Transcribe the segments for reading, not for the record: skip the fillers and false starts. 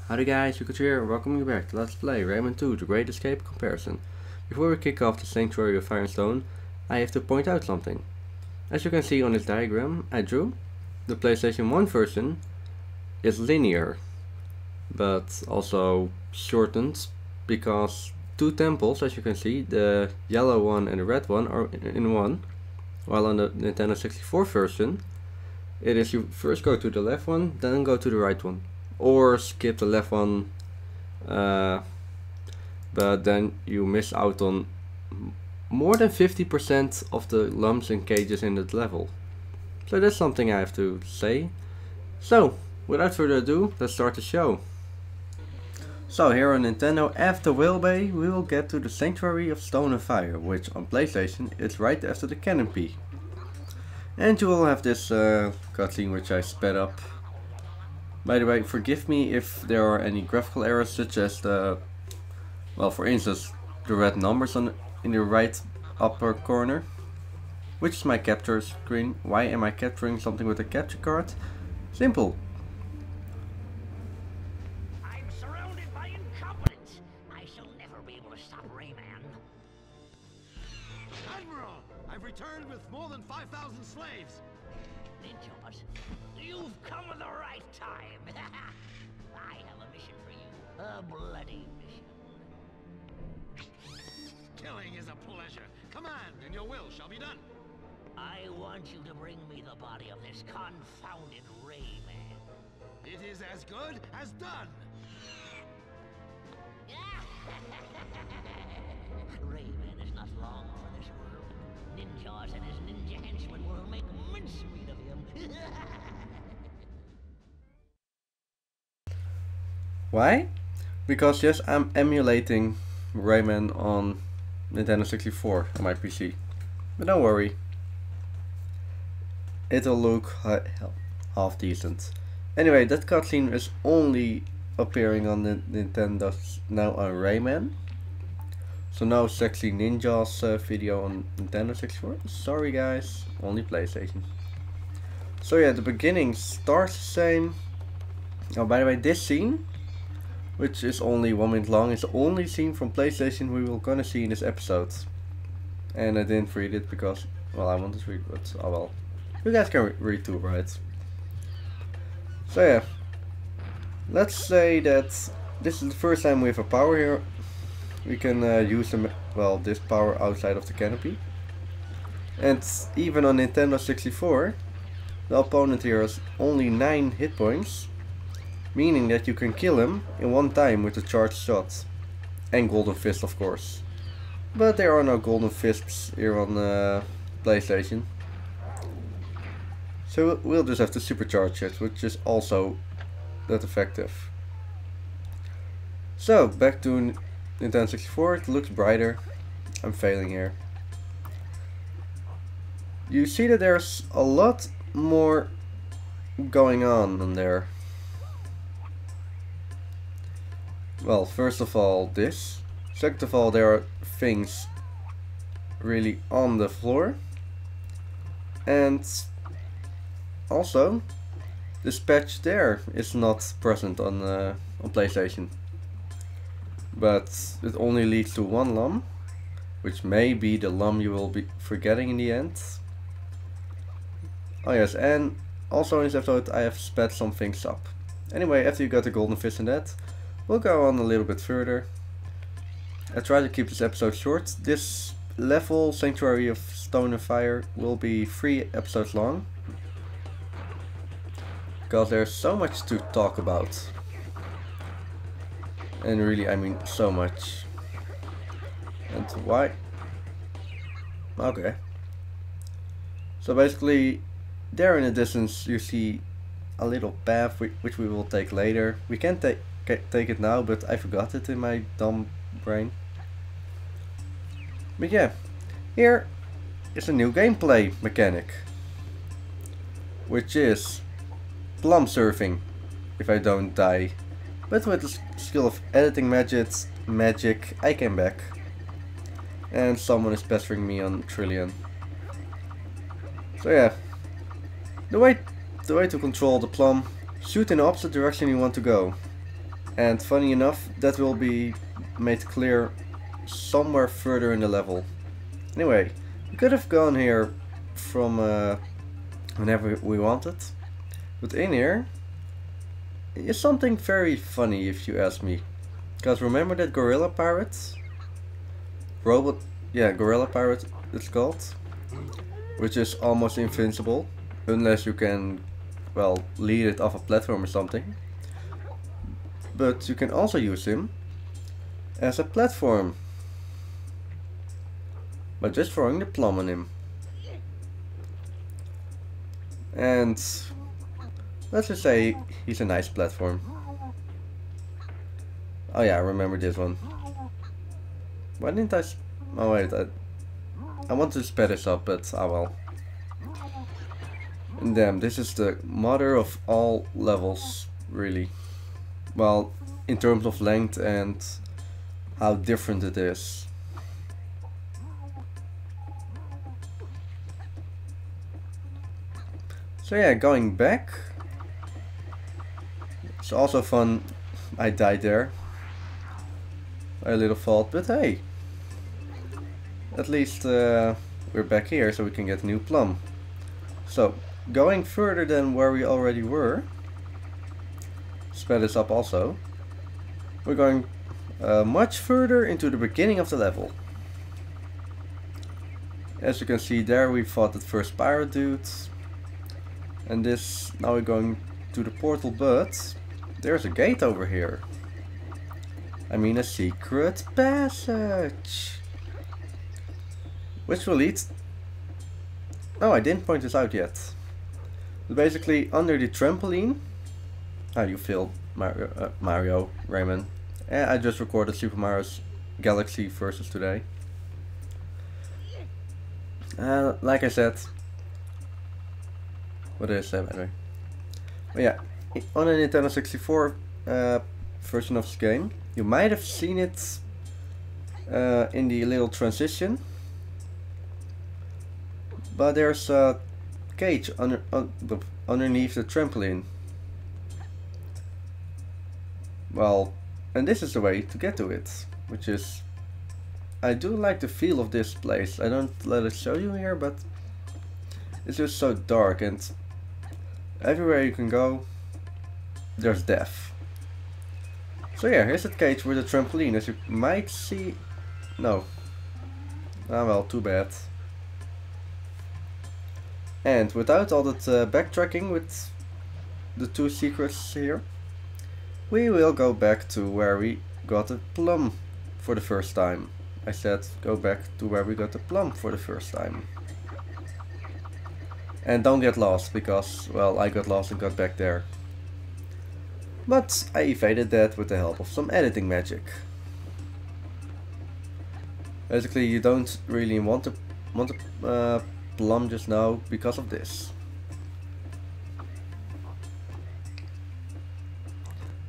Howdy guys, Riekelt here and welcome you back to Let's Play Rayman 2, The Great Escape Comparison. Before we kick off the Sanctuary of Fire and Stone, I have to point out something. As you can see on this diagram I drew, the PlayStation 1 version is linear, but also shortened because two temples, as you can see, the yellow one and the red one, are in one, while on the Nintendo 64 version it is you first go to the left one, then go to the right one. Or skip the left one, but then you miss out on more than 50% of the lumps and cages in that level. So that's something I have to say. So, without further ado, let's start the show. So here on Nintendo, after Whale Bay, we will get to the Sanctuary of Stone and Fire, which on PlayStation is right after the Canopy. And you will have this cutscene which I sped up. By the way, forgive me if there are any graphical errors, such as the, well, for instance, the red numbers in the right upper corner, which is my capture screen. Why am I capturing something with a capture card? Simple. I'm surrounded by incompetence. I shall never be able to stop Rayman. Admiral, I've returned with more than 5,000 slaves. Ninjas, you've come at the right time. I have a mission for you. A bloody mission. Killing is a pleasure. Command, and your will shall be done. I want you to bring me the body of this confounded Rayman. It is as good as done. Rayman is not long for this world. Ninjas and his ninja henchmen will make mincemeat of him. Why? Because yes, I'm emulating Rayman on Nintendo 64 on my PC. But don't worry, it'll look half decent. Anyway, that cutscene is only appearing on the Nintendo now on Rayman. So no sexy ninjas video on Nintendo 64. Sorry guys, only PlayStation. So yeah, the beginning starts the same. Oh, by the way, this scene, which is only 1 minute long, is the only scene from PlayStation we will gonna see in this episode. And I didn't read it because, well, I wanted to read, but oh well. You guys can read too, right? So yeah, let's say that this is the first time we have a power here. We can use this power outside of the canopy. And even on Nintendo 64, the opponent here has only 9 hit points. Meaning that you can kill him in one time with a charged shot. And Golden Fist, of course. But there are no Golden Fists here on PlayStation. So we'll just have to supercharge it, which is also that effective. So, back to Nintendo 64, it looks brighter. I'm failing here. You see that there's a lot more going on there. Well, first of all this. Second of all, there are things really on the floor. And also, this patch there is not present on PlayStation. But it only leads to one lum, which may be the lum you will be forgetting in the end. Oh yes, and also in this episode I have sped some things up. Anyway, after you got the Golden Fist and that, we'll go on a little bit further. I try to keep this episode short. This level, Sanctuary of Stone and Fire, will be 3 episodes long. Because there's so much to talk about. And really, I mean so much. And why? Okay. So basically, there in the distance you see a little path which we will take later. We can take it now, but I forgot it in my dumb brain. But yeah, here is a new gameplay mechanic, which is plum surfing, if I don't die. But with the skill of editing magic, I came back. And someone is pestering me on Trillion. So yeah, the way to control the plum, shoot in the opposite direction you want to go. And funny enough, that will be made clear somewhere further in the level. Anyway, we could have gone here from whenever we wanted, but in here is something very funny if you ask me. Because remember that gorilla pirate? Gorilla pirate it's called, which is almost invincible unless you can, well, lead it off a platform or something. But you can also use him as a platform by just throwing the plum on him. And let's just say he's a nice platform. Oh yeah, I remember this one. Why didn't I... Oh wait, I want to sped this up, but oh well. And damn, this is the mother of all levels, really. Well, in terms of length and how different it is. So yeah, going back. It's also fun. I died there. A little fault, but hey. At least we're back here so we can get a new plum. So, going further than where we already were. Sped this up also. We're going much further into the beginning of the level. As you can see there, we fought the first pirate dude. And this, now we're going to the portal, but there's a gate over here. I mean a secret passage. Which will lead... Oh, I didn't point this out yet. But basically, under the trampoline... How do you feel, Mario, Rayman? I just recorded Super Mario's Galaxy versus today. Like I said... What did I say by the way? But yeah, on a Nintendo 64 version of this game, you might have seen it in the little transition. But there's a cage underneath the trampoline. Well, and this is the way to get to it, which is... I do like the feel of this place. I don't let it show you here, but it's just so dark, and everywhere you can go, there's death. So yeah, here's the cage with a trampoline, as you might see. No. Ah well, too bad. And without all that backtracking with the two secrets here, we will go back to where we got a plum for the first time. I said go back to where we got the plum for the first time. And don't get lost, because, well, I got lost and got back there. But I evaded that with the help of some editing magic. Basically, you don't really want a plum just now because of this.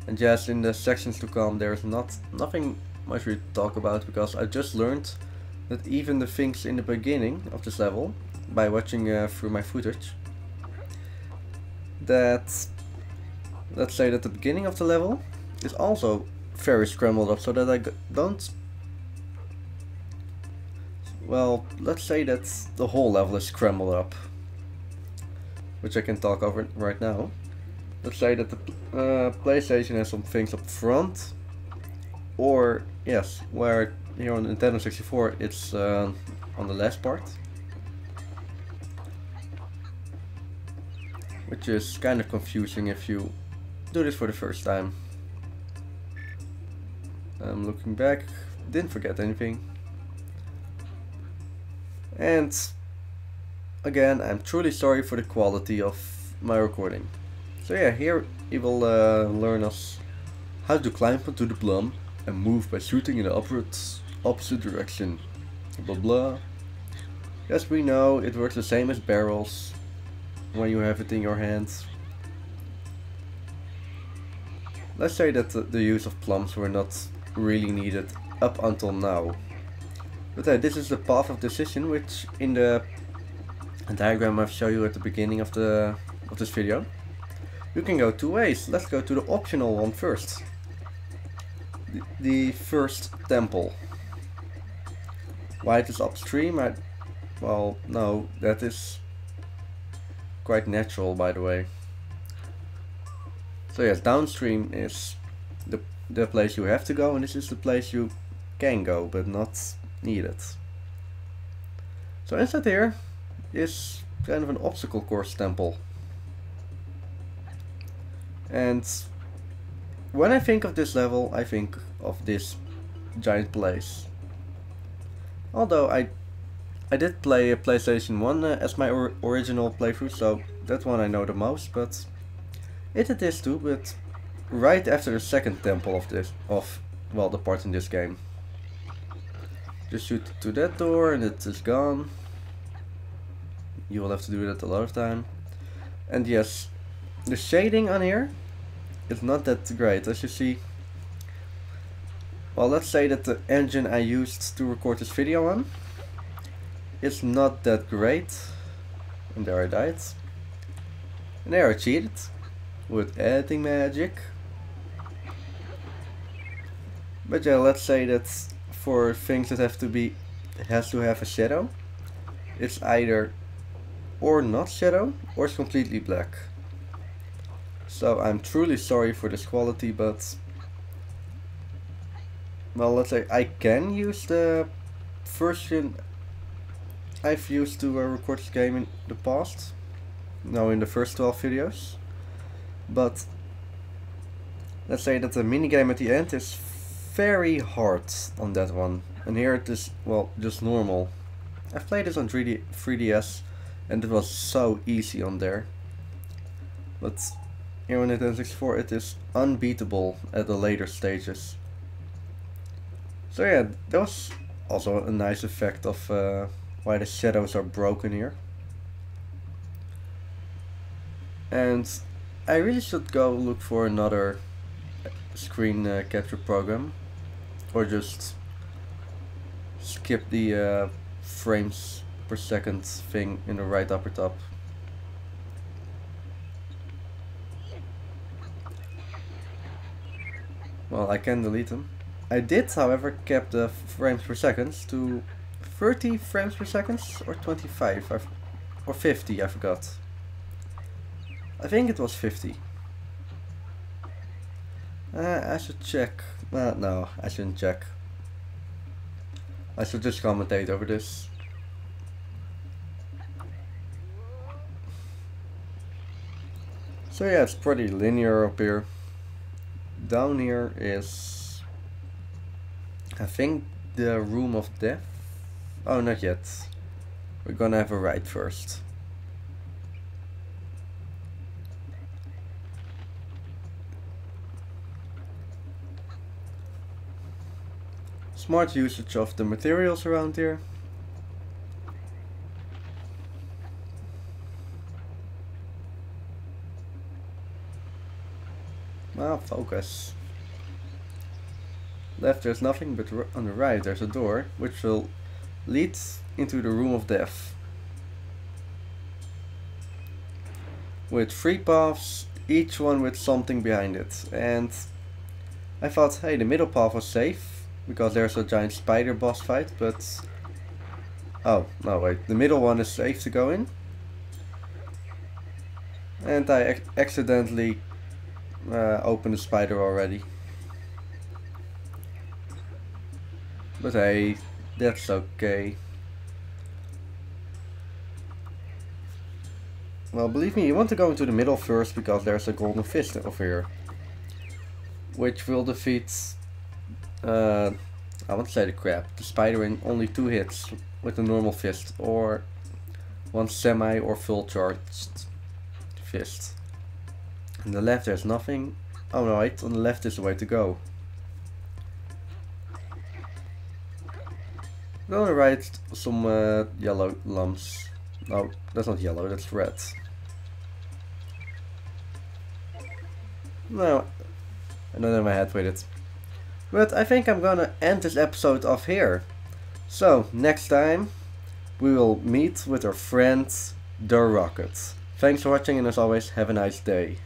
And yes, in the sections to come, there's nothing much to talk about, because I just learned that even the things in the beginning of this level, by watching through my footage, that let's say that the beginning of the level is also very scrambled up, so that I don't, well, let's say that the whole level is scrambled up, which I can talk over right now. Let's say that the PlayStation has some things up front, or yes, where here on Nintendo 64 it's on the last part. Which is kind of confusing if you do this for the first time. I'm looking back, didn't forget anything. And again, I'm truly sorry for the quality of my recording. So yeah, here he will learn us how to climb onto the plum and move by shooting in the opposite direction. Blah blah. Yes, we know it works the same as barrels when you have it in your hands. Let's say that the use of plums were not really needed up until now. But this is the path of decision, which in the diagram I've shown you at the beginning of this video. You can go two ways. Let's go to the optional one first. the first temple. Why it is upstream? Well, no, that is quite natural, by the way. So yes, downstream is the place you have to go, and this is the place you can go, but not needed. So inside here is kind of an obstacle course temple. And when I think of this level, I think of this giant place. Although I did play a PlayStation 1 as my original playthrough, so that one I know the most, but it did this too, but right after the second temple of the part in this game. Just shoot to that door and it is gone. You will have to do that a lot of time. And yes, the shading on here is not that great, as you see. Well, let's say that the engine I used to record this video on is not that great. And there I died. And there I cheated with editing magic. But yeah, let's say that for things that has to have a shadow, it's either or not shadow or it's completely black. So I'm truly sorry for this quality, but well, let's say I can use the version I've used to record this game in the past. No, in the first 12 videos. But let's say that the minigame at the end is very hard on that one. And here it is, well, just normal. I've played this on 3DS and it was so easy on there. But here on Nintendo 64 it is unbeatable at the later stages. So yeah, that was also a nice effect of why the shadows are broken here. And I really should go look for another screen capture program, or just skip the frames per second thing in the right upper top. Well, I can delete them. I did, however, kept the frames per second to 30 frames per second or 25 or 50, I forgot. I think it was 50. I should check. No, I shouldn't check. I should just commentate over this. So yeah, it's pretty linear up here. Down here is, I think, the room of death. Oh, not yet. We're gonna have a ride first. Smart usage of the materials around here. Well, focus. Left there's nothing, but on the right there's a door which will lead into the room of death. With 3 paths, each one with something behind it. And I thought, hey, the middle path was safe because there's a giant spider boss fight, but oh, no wait, the middle one is safe to go in. And I accidentally opened the spider already. But hey, that's okay. Well, believe me, you want to go into the middle first because there's a golden fist over here, which will defeat, I want to say the crab, the spider in only 2 hits with a normal fist, or 1 semi or full charged fist. On the left there's nothing. Oh no, wait, on the left is the way to go. And on the right some yellow lumps. No, that's not yellow, that's red. No, I don't have my head with it. But I think I'm gonna end this episode off here. So, next time we will meet with our friend, the Riekelt. Thanks for watching, and as always, have a nice day.